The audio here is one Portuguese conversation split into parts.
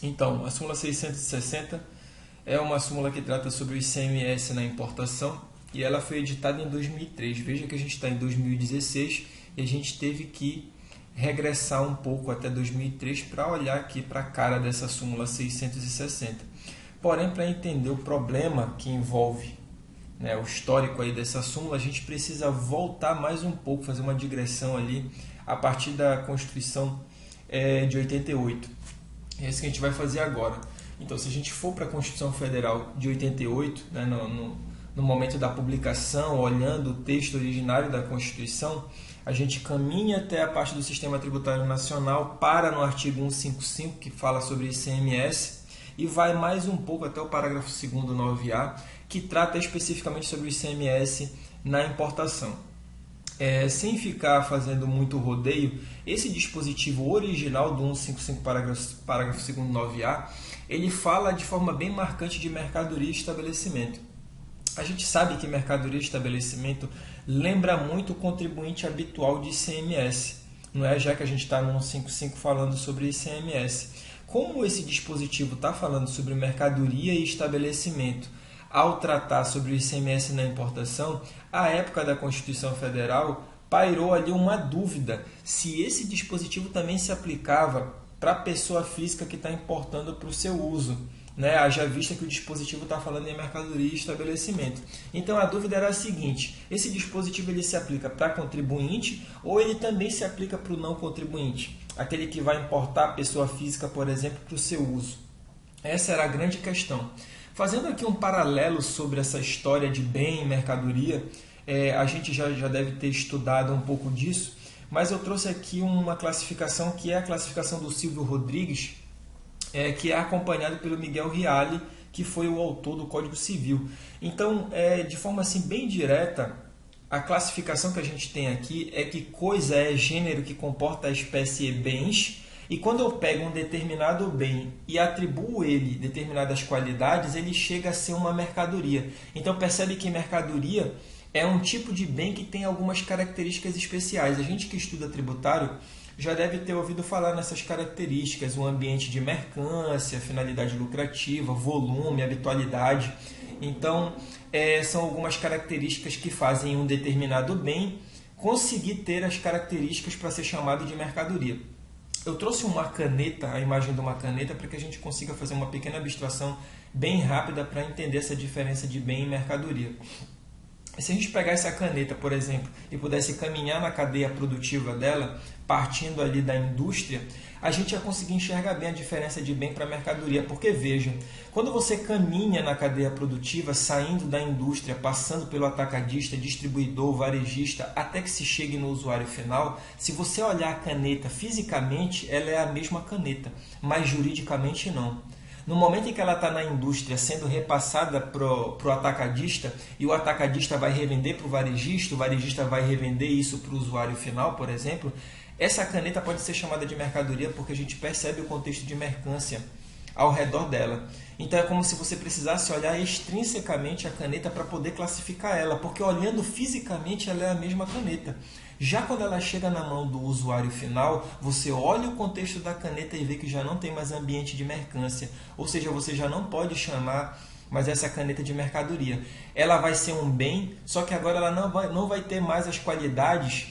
Então, a súmula 660 é uma súmula que trata sobre o ICMS na importação e ela foi editada em 2003. Veja que a gente está em 2016 e a gente teve que regressar um pouco até 2003 para olhar aqui para a cara dessa súmula 660. Porém, para entender o problema que envolve, né, o histórico aí dessa súmula, a gente precisa voltar mais um pouco, fazer uma digressão ali a partir da Constituição de 88. É isso que a gente vai fazer agora. Então, se a gente for para a Constituição Federal de 88, né, no momento da publicação, olhando o texto originário da Constituição, a gente caminha até a parte do Sistema Tributário Nacional, para no artigo 155, que fala sobre ICMS, e vai mais um pouco até o parágrafo 2º 9A, que trata especificamente sobre o ICMS na importação. Sem ficar fazendo muito rodeio, esse dispositivo original do 155, parágrafo 2º 9A, ele fala de forma bem marcante de mercadoria e estabelecimento. A gente sabe que mercadoria e estabelecimento lembra muito o contribuinte habitual de ICMS, não é? Já que a gente está no 155 falando sobre ICMS. Como esse dispositivo está falando sobre mercadoria e estabelecimento, ao tratar sobre o ICMS na importação, à época da Constituição Federal, pairou ali uma dúvida se esse dispositivo também se aplicava para a pessoa física que está importando para o seu uso, né? Haja vista que o dispositivo está falando em mercadoria e estabelecimento. Então a dúvida era a seguinte: esse dispositivo ele se aplica para contribuinte ou ele também se aplica para o não contribuinte, aquele que vai importar a pessoa física, por exemplo, para o seu uso? Essa era a grande questão. Fazendo aqui um paralelo sobre essa história de bem e mercadoria, a gente já deve ter estudado um pouco disso, mas eu trouxe aqui uma classificação que é a classificação do Silvio Rodrigues, que é acompanhado pelo Miguel Reale, que foi o autor do Código Civil. Então, de forma assim bem direta, a classificação que a gente tem aqui é que coisa é gênero que comporta a espécie bens, e quando eu pego um determinado bem e atribuo ele determinadas qualidades, ele chega a ser uma mercadoria. Então percebe que mercadoria é um tipo de bem que tem algumas características especiais. A gente que estuda tributário já deve ter ouvido falar nessas características: o ambiente de mercância, finalidade lucrativa, volume, habitualidade. Então, são algumas características que fazem um determinado bem conseguir ter as características para ser chamado de mercadoria. Eu trouxe uma caneta, a imagem de uma caneta, para que a gente consiga fazer uma pequena abstração bem rápida para entender essa diferença de bem e mercadoria. Se a gente pegar essa caneta, por exemplo, e pudesse caminhar na cadeia produtiva dela, partindo ali da indústria, a gente ia conseguir enxergar bem a diferença de bem para mercadoria. Porque, vejam, quando você caminha na cadeia produtiva, saindo da indústria, passando pelo atacadista, distribuidor, varejista, até que se chegue no usuário final, se você olhar a caneta fisicamente, ela é a mesma caneta, mas juridicamente não. No momento em que ela está na indústria sendo repassada para o atacadista, e o atacadista vai revender para o varejista vai revender isso para o usuário final, por exemplo, essa caneta pode ser chamada de mercadoria porque a gente percebe o contexto de mercância ao redor dela. Então é como se você precisasse olhar extrinsecamente a caneta para poder classificar ela, porque olhando fisicamente ela é a mesma caneta. Já quando ela chega na mão do usuário final, você olha o contexto da caneta e vê que já não tem mais ambiente de mercância. Ou seja, você já não pode chamar mais essa caneta de mercadoria. Ela vai ser um bem, só que agora ela não vai ter mais as qualidades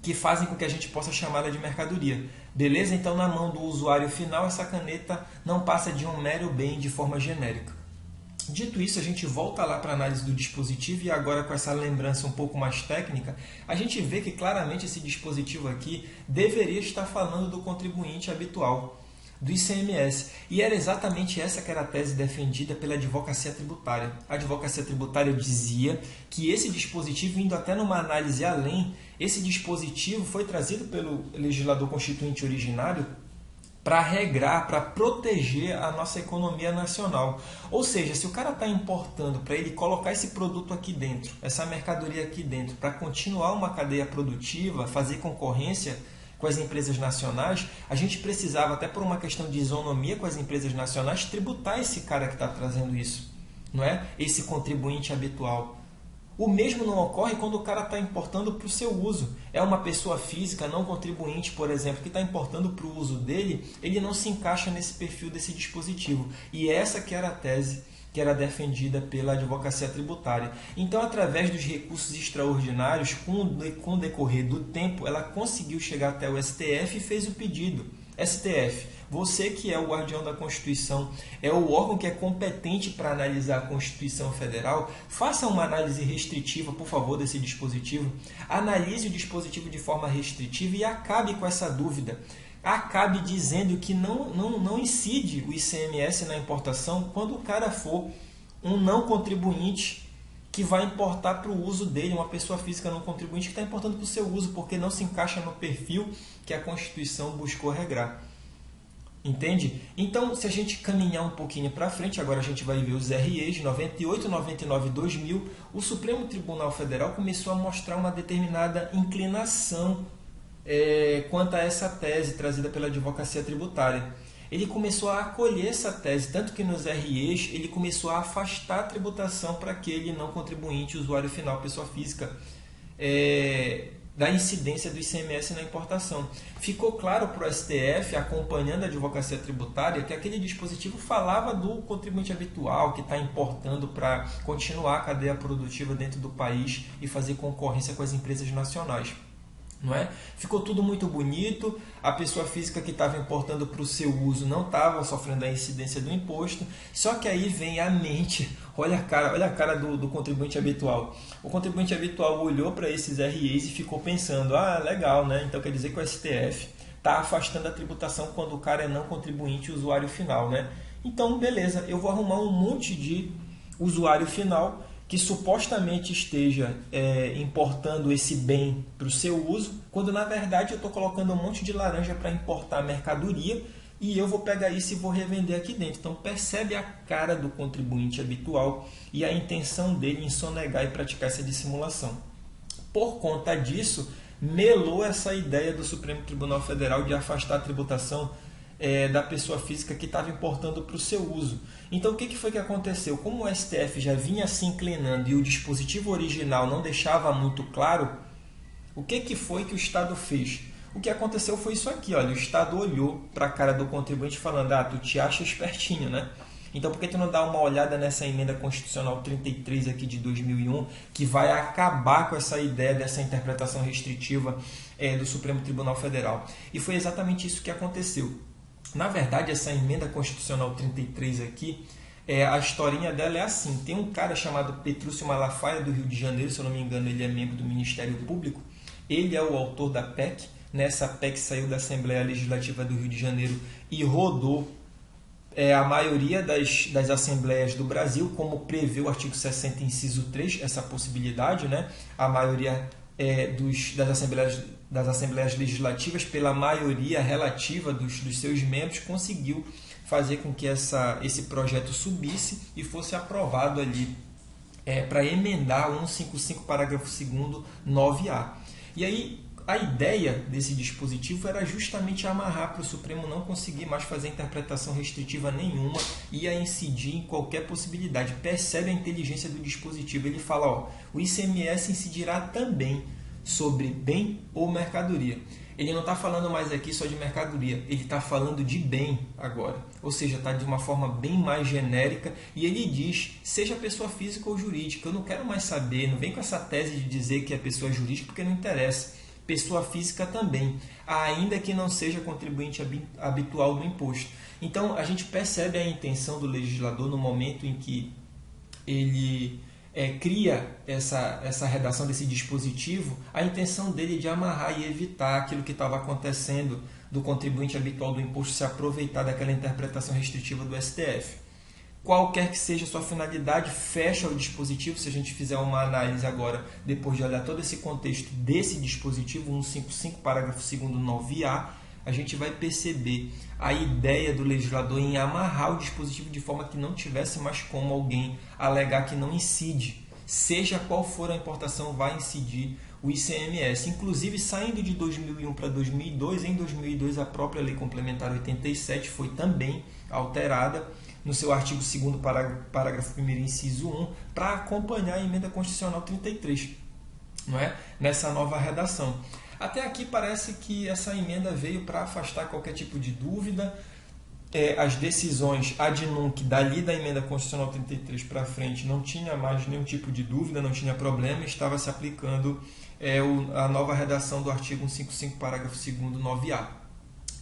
que fazem com que a gente possa chamá-la de mercadoria. Beleza? Então, na mão do usuário final, essa caneta não passa de um mero bem de forma genérica. Dito isso, a gente volta lá para a análise do dispositivo e agora com essa lembrança um pouco mais técnica, a gente vê que claramente esse dispositivo aqui deveria estar falando do contribuinte habitual, do ICMS. E era exatamente essa que era a tese defendida pela advocacia tributária. A advocacia tributária dizia que esse dispositivo, indo até numa análise além, esse dispositivo foi trazido pelo legislador constituinte originário para regrar, para proteger a nossa economia nacional. Ou seja, se o cara está importando para ele colocar esse produto aqui dentro, essa mercadoria aqui dentro, para continuar uma cadeia produtiva, fazer concorrência com as empresas nacionais, a gente precisava, até por uma questão de isonomia com as empresas nacionais, tributar esse cara que está trazendo isso, não é? Esse contribuinte habitual. O mesmo não ocorre quando o cara está importando para o seu uso. É uma pessoa física não contribuinte, por exemplo, que está importando para o uso dele, ele não se encaixa nesse perfil desse dispositivo. E essa que era a tese que era defendida pela advocacia tributária. Então, através dos recursos extraordinários, com o decorrer do tempo, ela conseguiu chegar até o STF e fez o pedido. STF, você que é o guardião da Constituição, é o órgão que é competente para analisar a Constituição Federal, faça uma análise restritiva, por favor, desse dispositivo. Analise o dispositivo de forma restritiva e acabe com essa dúvida. Acabe dizendo que não incide o ICMS na importação quando o cara for um não contribuinte que vai importar para o uso dele, uma pessoa física não contribuinte que está importando para o seu uso, porque não se encaixa no perfil que a Constituição buscou regrar. Entende? Então, se a gente caminhar um pouquinho para frente, agora a gente vai ver os REs de 98, 99 e 2000, o Supremo Tribunal Federal começou a mostrar uma determinada inclinação quanto a essa tese trazida pela advocacia tributária. Ele começou a acolher essa tese, tanto que nos REs ele começou a afastar a tributação para aquele não contribuinte, usuário final, pessoa física, da incidência do ICMS na importação. Ficou claro para o STF, acompanhando a advocacia tributária, que aquele dispositivo falava do contribuinte habitual que está importando para continuar a cadeia produtiva dentro do país e fazer concorrência com as empresas nacionais. Não é? Ficou tudo muito bonito, a pessoa física que estava importando para o seu uso não estava sofrendo a incidência do imposto, só que aí vem a mente, olha a cara do contribuinte habitual. O contribuinte habitual olhou para esses REs e ficou pensando, legal, né? Então quer dizer que o STF está afastando a tributação quando o cara é não contribuinte usuário final, né? Então, beleza, eu vou arrumar um monte de usuário final que supostamente esteja importando esse bem para o seu uso, quando na verdade eu estou colocando um monte de laranja para importar mercadoria e eu vou pegar isso e vou revender aqui dentro. Então percebe a cara do contribuinte habitual e a intenção dele em sonegar e praticar essa dissimulação. Por conta disso, melou essa ideia do Supremo Tribunal Federal de afastar a tributação da pessoa física que estava importando para o seu uso. Então, o que foi que aconteceu? Como o STF já vinha se inclinando e o dispositivo original não deixava muito claro, o que foi que o Estado fez? O que aconteceu foi isso aqui, olha, o Estado olhou para a cara do contribuinte falando, tu te acha espertinho, né? Então, por que tu não dá uma olhada nessa emenda constitucional 33 aqui de 2001, que vai acabar com essa ideia dessa interpretação restritiva do Supremo Tribunal Federal? E foi exatamente isso que aconteceu. Na verdade, essa emenda constitucional 33 aqui, a historinha dela é assim. Tem um cara chamado Petrúcio Malafaia, do Rio de Janeiro, se eu não me engano, ele é membro do Ministério Público. Ele é o autor da PEC. Essa PEC saiu da Assembleia Legislativa do Rio de Janeiro e rodou a maioria das assembleias do Brasil, como prevê o artigo 60, inciso 3, essa possibilidade, né? A maioria das assembleias legislativas, pela maioria relativa dos seus membros, conseguiu fazer com que esse projeto subisse e fosse aprovado ali para emendar o 155, parágrafo 2º, 9A. E aí, a ideia desse dispositivo era justamente amarrar para o Supremo não conseguir mais fazer interpretação restritiva nenhuma e a incidir em qualquer possibilidade. Percebe a inteligência do dispositivo. Ele fala, o ICMS incidirá também sobre bem ou mercadoria. Ele não está falando mais aqui só de mercadoria, ele está falando de bem agora. Ou seja, está de uma forma bem mais genérica e ele diz, seja pessoa física ou jurídica. Eu não quero mais saber, não vem com essa tese de dizer que é pessoa jurídica porque não interessa. Pessoa física também, ainda que não seja contribuinte habitual do imposto. Então, a gente percebe a intenção do legislador no momento em que ele cria essa redação desse dispositivo, a intenção dele de amarrar e evitar aquilo que estava acontecendo do contribuinte habitual do imposto se aproveitar daquela interpretação restritiva do STF. Qualquer que seja a sua finalidade, fecha o dispositivo. Se a gente fizer uma análise agora, depois de olhar todo esse contexto desse dispositivo, 155, parágrafo 2º, 9A, a gente vai perceber a ideia do legislador em amarrar o dispositivo de forma que não tivesse mais como alguém alegar que não incide. Seja qual for a importação, vai incidir o ICMS. Inclusive, saindo de 2001 para 2002, em 2002 a própria Lei Complementar 87 foi também alterada no seu artigo 2º, parágrafo 1º, inciso 1, para acompanhar a emenda constitucional 33, não é? Nessa nova redação. Até aqui parece que essa emenda veio para afastar qualquer tipo de dúvida. As decisões ad nunc dali da emenda constitucional 33 para frente não tinha mais nenhum tipo de dúvida, não tinha problema, estava se aplicando a nova redação do artigo 155, parágrafo 2º, 9A.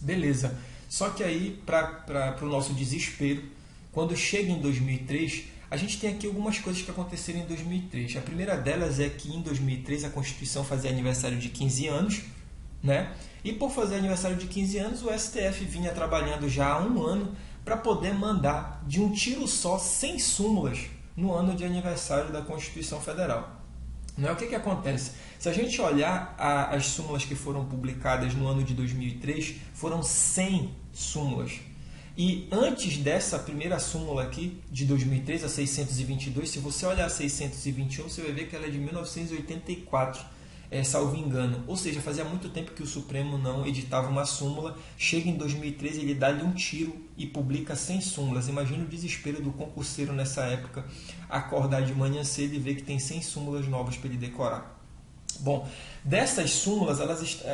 Beleza. Só que aí, para o nosso desespero, quando chega em 2003, a gente tem aqui algumas coisas que aconteceram em 2003. A primeira delas é que em 2003 a Constituição fazia aniversário de 15 anos, né? E por fazer aniversário de 15 anos, o STF vinha trabalhando já há um ano para poder mandar de um tiro só 100 súmulas no ano de aniversário da Constituição Federal. Não é? O que acontece? Se a gente olhar as súmulas que foram publicadas no ano de 2003, foram 100 súmulas. E antes dessa primeira súmula aqui, de 2003, a 622, se você olhar a 621, você vai ver que ela é de 1984, salvo engano. Ou seja, fazia muito tempo que o Supremo não editava uma súmula. Chega em 2013, ele dá-lhe um tiro e publica 100 súmulas. Imagina o desespero do concurseiro nessa época, acordar de manhã cedo e ver que tem 100 súmulas novas para ele decorar. Bom, dessas súmulas,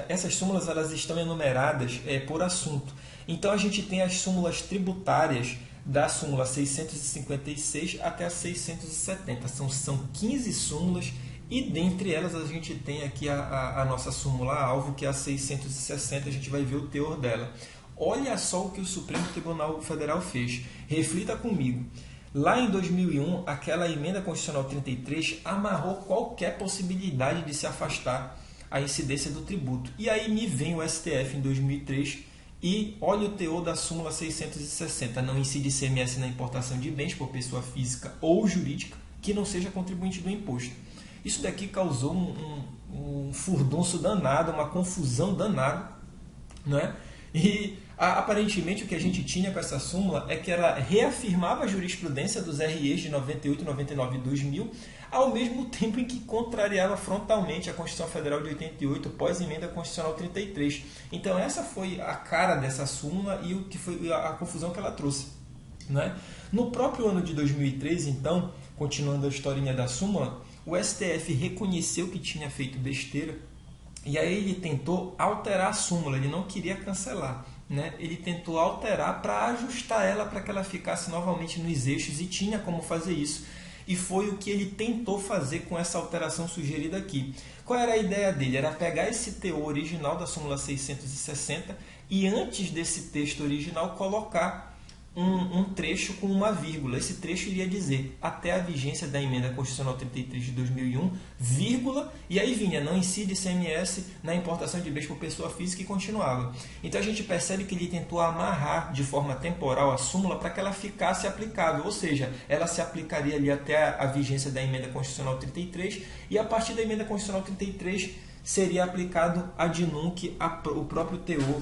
essas súmulas elas estão enumeradas por assunto. Então a gente tem as súmulas tributárias da súmula 656 até a 670. São 15 súmulas e dentre elas a gente tem aqui a nossa súmula-alvo, que é a 660. A gente vai ver o teor dela. Olha só o que o Supremo Tribunal Federal fez. Reflita comigo. Lá em 2001, aquela emenda constitucional 33 amarrou qualquer possibilidade de se afastar a incidência do tributo. E aí me vem o STF em 2003 e olha o teor da súmula 660. Não incide ICMS na importação de bens por pessoa física ou jurídica que não seja contribuinte do imposto. Isso daqui causou um furdunço danado, uma confusão danada, não é? E aparentemente o que a gente tinha com essa súmula é que ela reafirmava a jurisprudência dos REs de 98, 99 e 2000, ao mesmo tempo em que contrariava frontalmente a Constituição Federal de 88, pós-emenda constitucional 33. Então essa foi a cara dessa súmula e o que foi a confusão que ela trouxe, né? No próprio ano de 2003, então, continuando a historinha da súmula, o STF reconheceu que tinha feito besteira e aí ele tentou alterar a súmula, ele não queria cancelar, né? Ele tentou alterar para ajustar ela para que ela ficasse novamente nos eixos e tinha como fazer isso. E foi o que ele tentou fazer com essa alteração sugerida aqui. Qual era a ideia dele? Era pegar esse teor original da súmula 660 e antes desse texto original colocar um trecho com uma vírgula. Esse trecho iria dizer até a vigência da emenda constitucional 33 de 2001, vírgula, e aí vinha, não incide ICMS na importação de bens por pessoa física e continuava. Então a gente percebe que ele tentou amarrar de forma temporal a súmula para que ela ficasse aplicável, ou seja, ela se aplicaria ali até a vigência da emenda constitucional 33 e a partir da emenda constitucional 33 seria aplicado ad nunc o próprio teor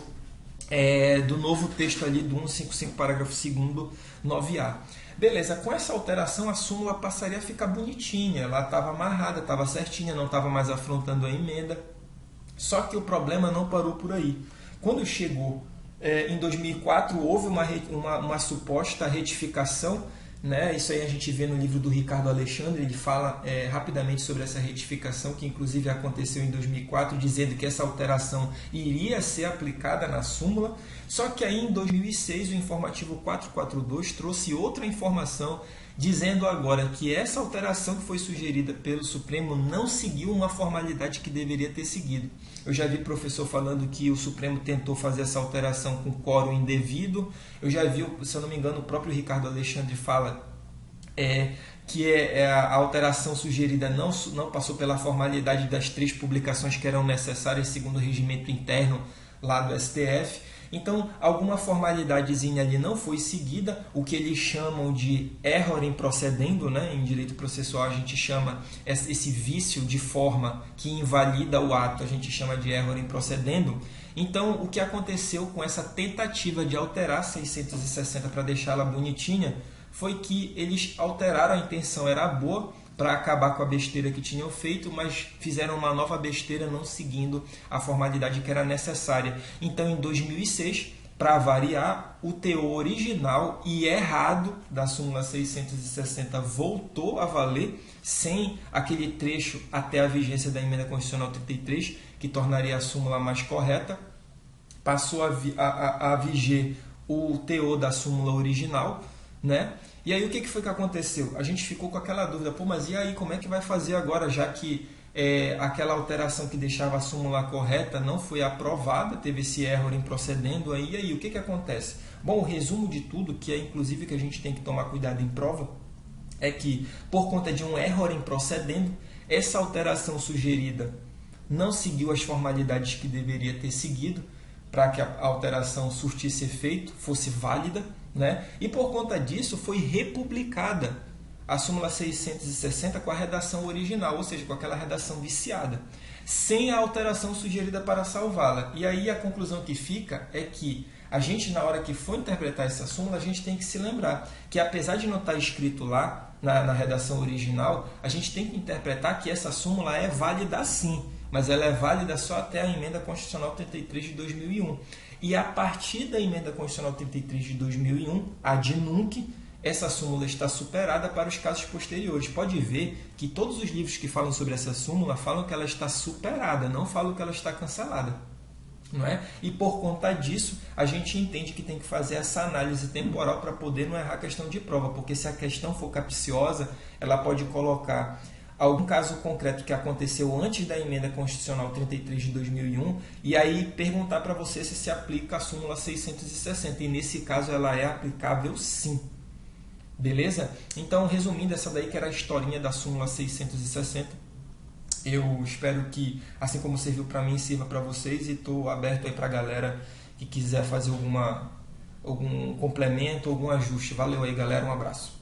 do novo texto ali do 155, parágrafo 2º, 9A. Beleza, com essa alteração a súmula passaria a ficar bonitinha, ela estava amarrada, estava certinha, não estava mais afrontando a emenda. Só que o problema não parou por aí. Quando chegou em 2004, houve uma suposta retificação, né? Isso aí a gente vê no livro do Ricardo Alexandre, ele fala rapidamente sobre essa retificação, que inclusive aconteceu em 2004, dizendo que essa alteração iria ser aplicada na súmula. Só que aí em 2006 o informativo 442 trouxe outra informação, dizendo agora que essa alteração que foi sugerida pelo Supremo não seguiu uma formalidade que deveria ter seguido. Eu já vi professor falando que o Supremo tentou fazer essa alteração com quórum indevido. Eu já vi, se eu não me engano, o próprio Ricardo Alexandre fala que a alteração sugerida não passou pela formalidade das 3 publicações que eram necessárias segundo o regimento interno lá do STF. Então, alguma formalidadezinha ali não foi seguida, o que eles chamam de error in procedendo, né? Em direito processual a gente chama esse vício de forma que invalida o ato, a gente chama de error in procedendo. Então, o que aconteceu com essa tentativa de alterar 660 para deixá-la bonitinha foi que eles alteraram, a intenção era boa, para acabar com a besteira que tinham feito, mas fizeram uma nova besteira não seguindo a formalidade que era necessária. Então, em 2006, para variar, o teor original e errado da súmula 660 voltou a valer, sem aquele trecho até a vigência da emenda constitucional 33, que tornaria a súmula mais correta. Passou a viger o teor da súmula original, né? E aí o que foi que aconteceu? A gente ficou com aquela dúvida, pô, mas e aí, como é que vai fazer agora, já que aquela alteração que deixava a súmula correta não foi aprovada, teve esse erro improcedendo aí, e aí o que acontece? Bom, o resumo de tudo, que é inclusive que a gente tem que tomar cuidado em prova, é que por conta de um erro improcedendo, essa alteração sugerida não seguiu as formalidades que deveria ter seguido para que a alteração surtisse efeito, fosse válida, né? E por conta disso foi republicada a súmula 660 com a redação original, ou seja, com aquela redação viciada, sem a alteração sugerida para salvá-la. E aí a conclusão que fica é que a gente, na hora que for interpretar essa súmula, a gente tem que se lembrar que, apesar de não estar escrito lá na redação original, a gente tem que interpretar que essa súmula é válida sim, mas ela é válida só até a emenda constitucional 33 de 2001. E a partir da emenda constitucional 33 de 2001, a de nunc, essa súmula está superada para os casos posteriores. Pode ver que todos os livros que falam sobre essa súmula falam que ela está superada, não falam que ela está cancelada. Não é? E por conta disso, a gente entende que tem que fazer essa análise temporal para poder não errar a questão de prova, porque se a questão for capciosa, ela pode colocar algum caso concreto que aconteceu antes da emenda constitucional 33 de 2001 e aí perguntar para você se aplica a súmula 660, e nesse caso ela é aplicável sim. Beleza? Então, resumindo, essa daí que era a historinha da súmula 660. Eu espero que, assim como serviu para mim, sirva para vocês, e estou aberto aí para a galera que quiser fazer algum complemento, algum ajuste. Valeu aí, galera. Um abraço.